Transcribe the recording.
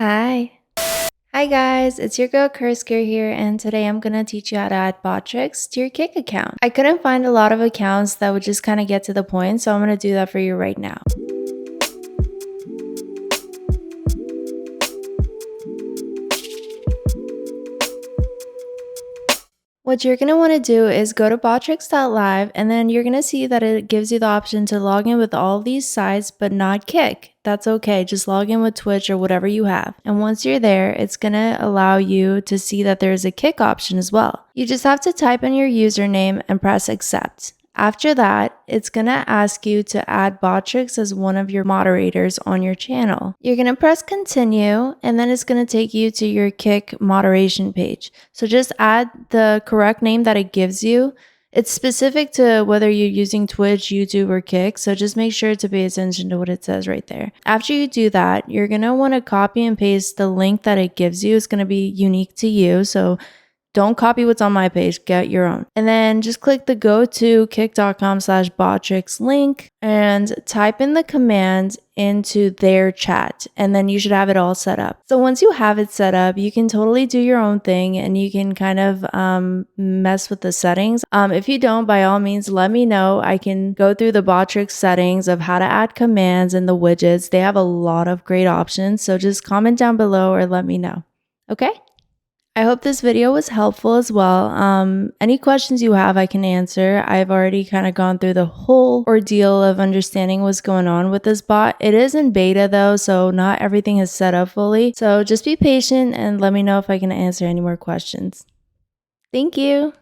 Hi. Hi guys, it's your girl Kursker here, and today I'm gonna teach you how to add Botrix to your Kick account. I couldn't find a lot of accounts that would just kind of get to the point, so I'm gonna do that for you right now. What you're going to want to do is go to botrix.live, and then you're going to see that it gives you the option to log in with all these sites but not Kick. That's okay, just log in with Twitch or whatever you have. And once you're there, it's going to allow you to see that there's a Kick option as well. You just have to type in your username and press accept. After that, it's going to ask you to add Botrix as one of your moderators on your channel. You're going to press continue, and then it's going to take you to your Kick moderation page. So just add the correct name that it gives you. It's specific to whether you're using Twitch, YouTube, or Kick, so just make sure to pay attention to what it says right there. After you do that, you're going to want to copy and paste the link that it gives you. It's going to be unique to you, so don't copy what's on my page, get your own. And then just click the go to kick.com/Botrix link and type in the command into their chat, and then you should have it all set up. So once you have it set up, you can totally do your own thing and you can kind of mess with the settings. If you don't, by all means, let me know. I can go through the Botrix settings of how to add commands and the widgets. They have a lot of great options, so just comment down below or let me know. Okay? I hope this video was helpful as well. Any questions you have, I can answer. I've already kind of gone through the whole ordeal of understanding what's going on with this bot. It is in beta though, so not everything is set up fully. So just be patient and let me know if I can answer any more questions. Thank you.